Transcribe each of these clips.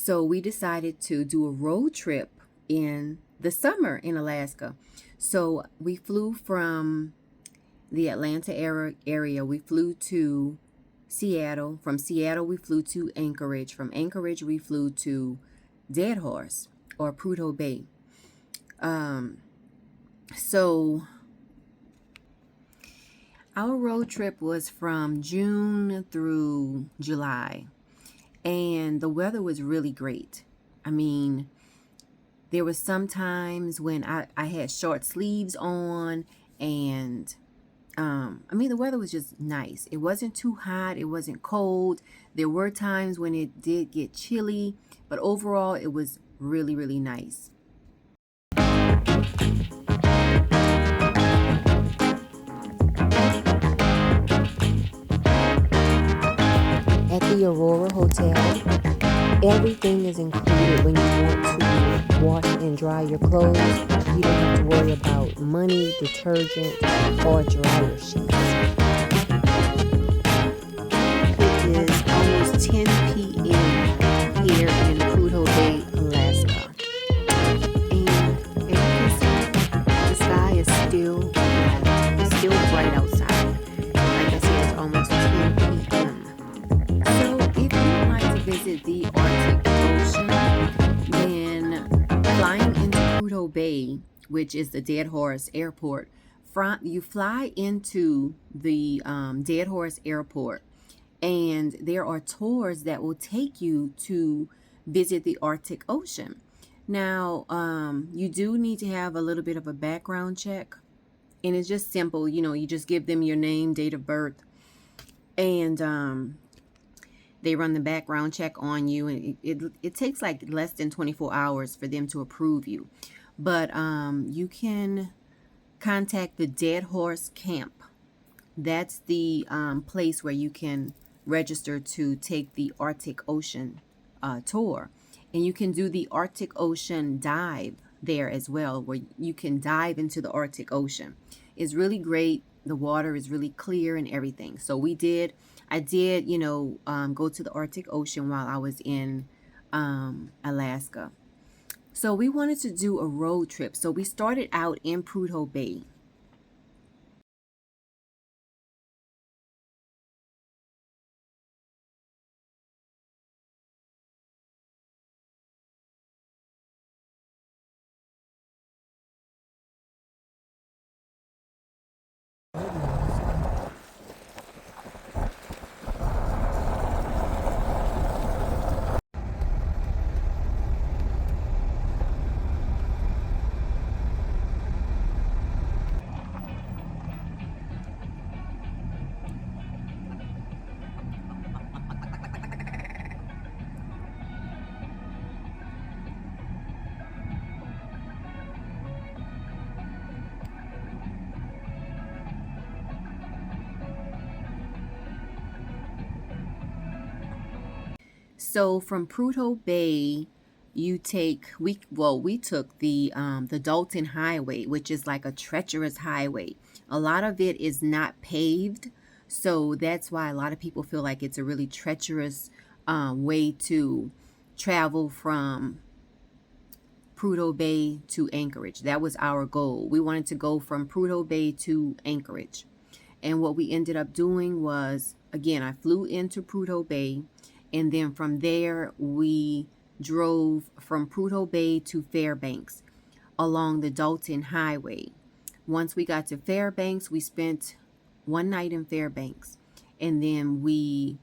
So we decided to do a road trip in the summer in Alaska. So we flew from the Atlanta area. We flew to Seattle. From Seattle, we flew to Anchorage. From Anchorage, we flew to Dead Horse or Prudhoe Bay. So our road trip was from June through July, and the weather was really great. I mean, there was some times when I had short sleeves on, and the weather was just nice. It wasn't too hot. It wasn't cold. There were times when it did get chilly, but overall it was really, really nice. At the Aurora Hotel, everything is included when you want to wash and dry your clothes. You don't have to worry about money, detergent, or dryer sheets. It is almost 10 p.m. here in Prudhoe Bay, Alaska. And as you can see, the sky is still bright outside. Like I said, it's almost 10 p.m. So if you'd like to visit the Arctic Ocean, then flying into Prudhoe Bay, which is the Dead Horse Airport, you fly into the Dead Horse Airport, and there are tours that will take you to visit the Arctic Ocean. Now, you do need to have a little bit of a background check, and it's just simple. You just give them your name, date of birth, and they run the background check on you, and it takes like less than 24 hours for them to approve you. But you can contact the Dead Horse Camp. That's the place where you can register to take the Arctic Ocean tour. And you can do the Arctic Ocean dive there as well, where you can dive into the Arctic Ocean. It's really great. The water is really clear and everything. So I did, go to the Arctic Ocean while I was in Alaska. So we wanted to do a road trip. So we started out in Prudhoe Bay. So from Prudhoe Bay, we took the Dalton Highway, which is like a treacherous highway. A lot of it is not paved, so that's why a lot of people feel like it's a really treacherous way to travel from Prudhoe Bay to Anchorage. That was our goal. We wanted to go from Prudhoe Bay to Anchorage. And what we ended up doing was, again, I flew into Prudhoe Bay, and then from there we drove from Prudhoe Bay to Fairbanks along the Dalton Highway. Once we got to Fairbanks, we spent one night in Fairbanks, and then we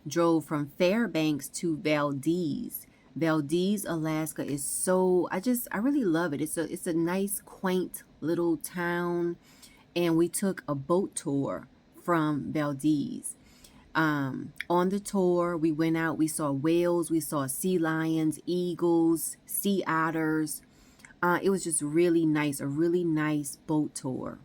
drove from Fairbanks to Valdez. Valdez, Alaska is I really love it. It's a nice, quaint little town, and we took a boat tour from Valdez. On the tour, we went out, we saw whales, we saw sea lions, eagles, sea otters. It was just really nice, a really nice boat tour.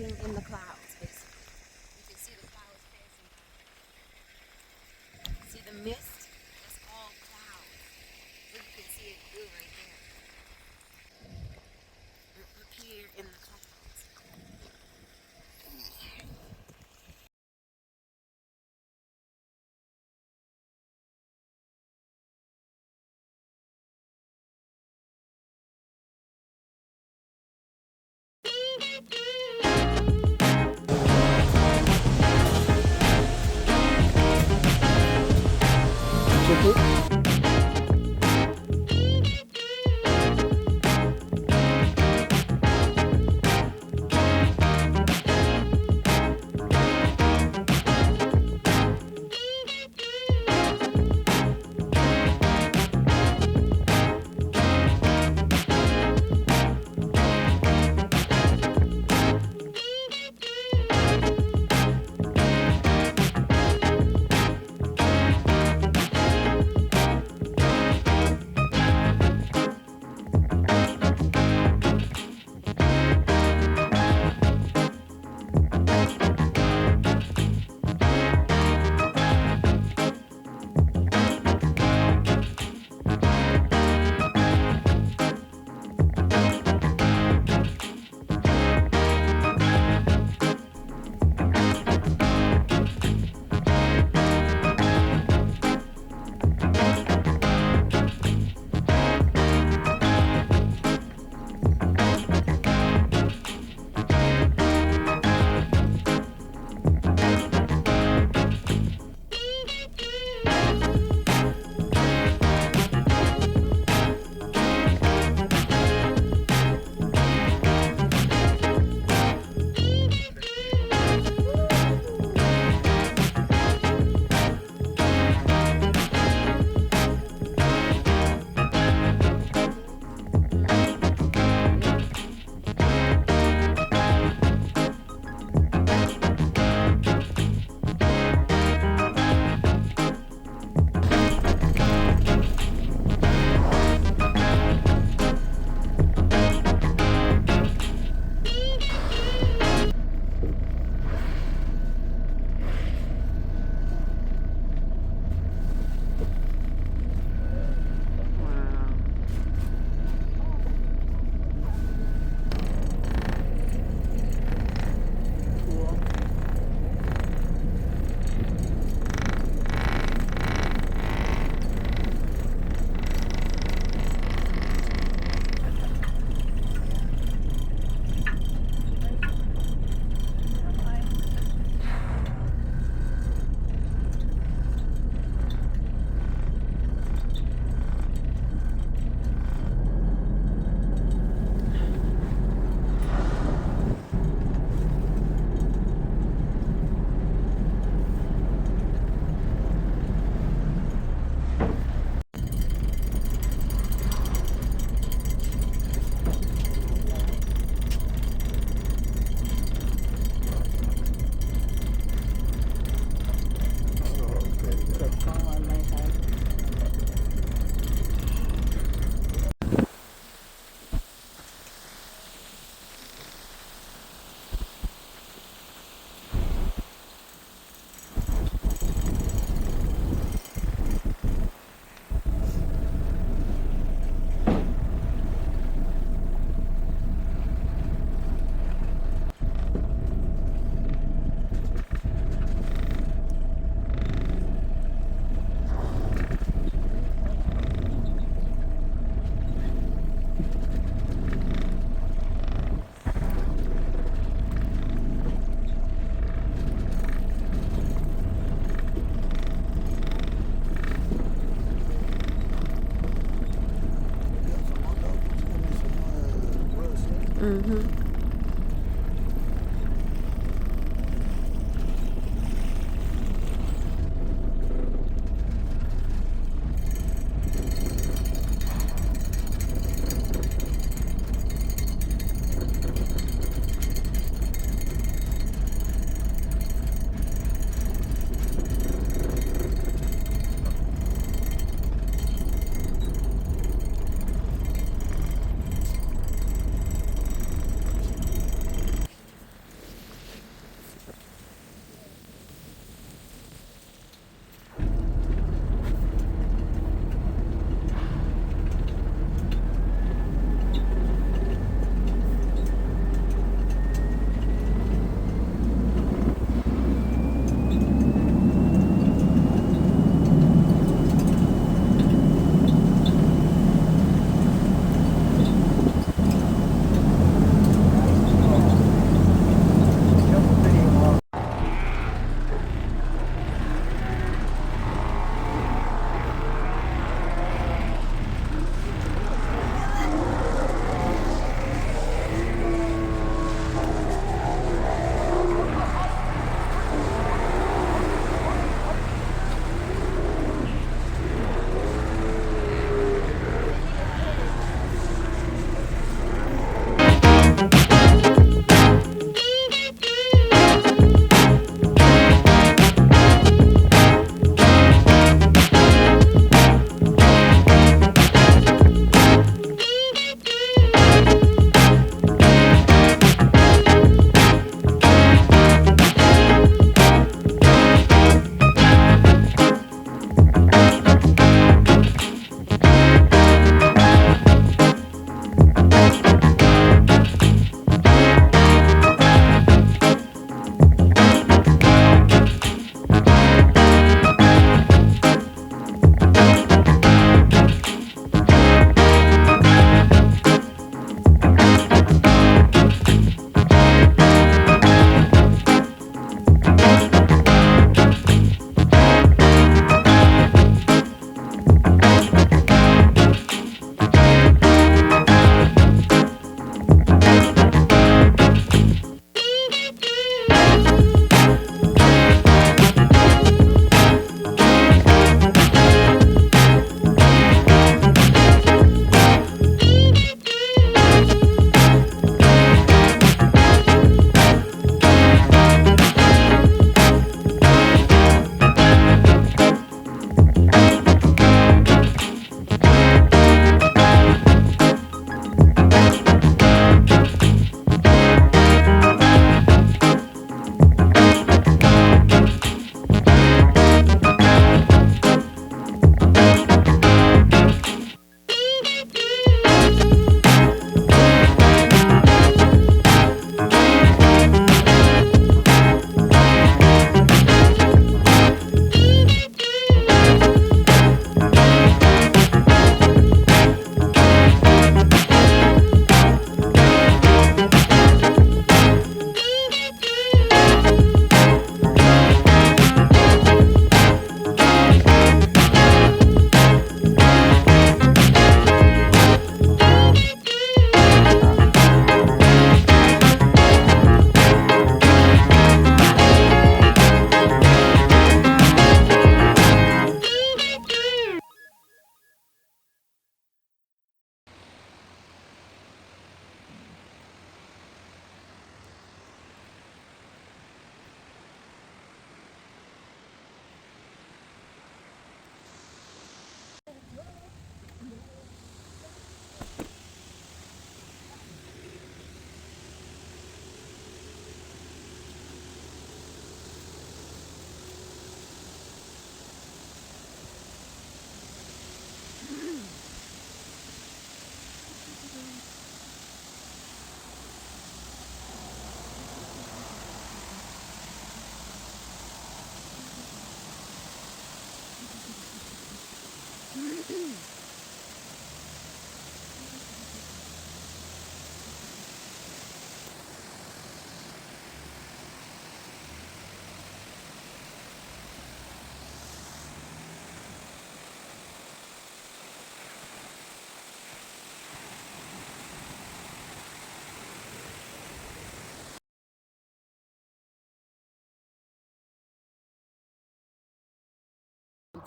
walking in the clouds, basically. You can see the clouds passing by. See the mist? That's all clouds. Look, you can see it good right there. We're up here in the clouds. Mm-hmm.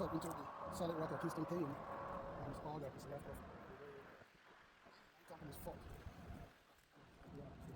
tap into the solid rock of Keystone Canyon, and it's all that is left of the top of this fort. Yeah, so,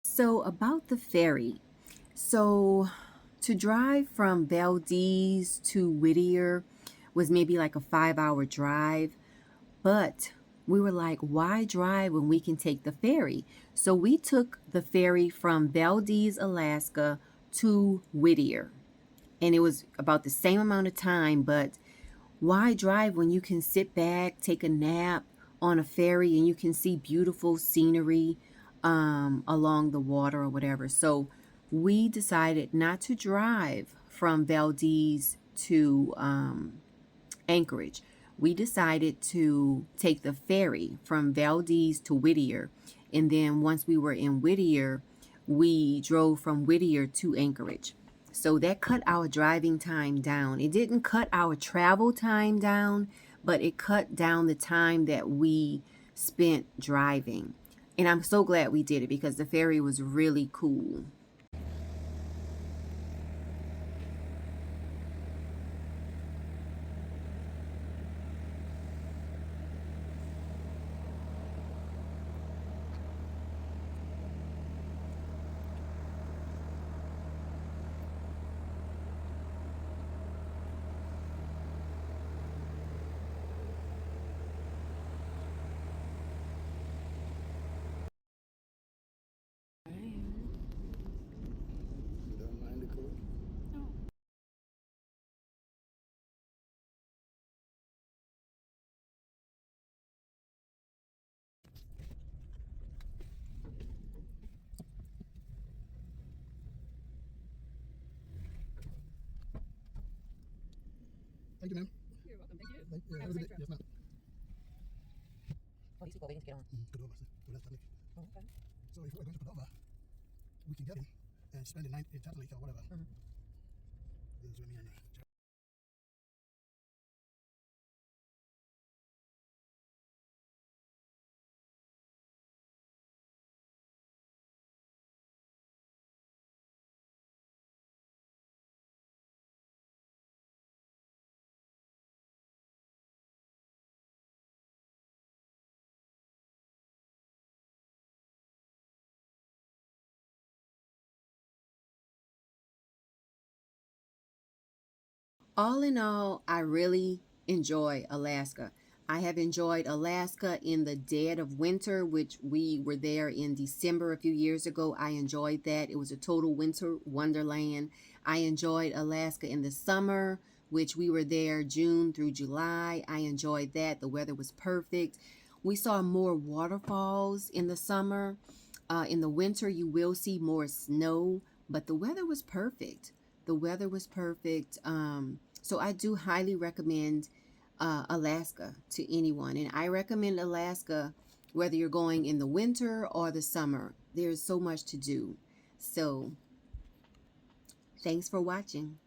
So, about the ferry. So, to drive from Valdez to Whittier was maybe like a 5 hour drive, but we were like, why drive when we can take the ferry? So, we took the ferry from Valdez, Alaska to Whittier, and it was about the same amount of time, but why drive when you can sit back, take a nap on a ferry, and you can see beautiful scenery along the water or whatever? So we decided not to drive from Valdez to Anchorage. We decided to take the ferry from Valdez to Whittier. And then once we were in Whittier, we drove from Whittier to Anchorage. So that cut our driving time down. It didn't cut our travel time down, but it cut down the time that we spent driving. And I'm so glad we did it because the ferry was really cool. you don't mind the cold? Thank you, ma'am. You're welcome. Thank you. Yeah, Have have a a good safe day. trip. Yes, ma'am. Oh, these people waiting to get on. Prudhoe, Titanic. Oh, okay. So if we're going to Prudhoe, we can get in and spend the night in Titanic or whatever. Mhm. This is with me and All in all, I really enjoy Alaska. I have enjoyed Alaska in the dead of winter, which we were there in December a few years ago. I enjoyed that. It was a total winter wonderland. I enjoyed Alaska in the summer, which we were there June through July. I enjoyed that. The weather was perfect. We saw more waterfalls in the summer. In the winter, you will see more snow, but the weather was perfect. The weather was perfect. So I do highly recommend Alaska to anyone. And I recommend Alaska whether you're going in the winter or the summer. There's so much to do. So thanks for watching.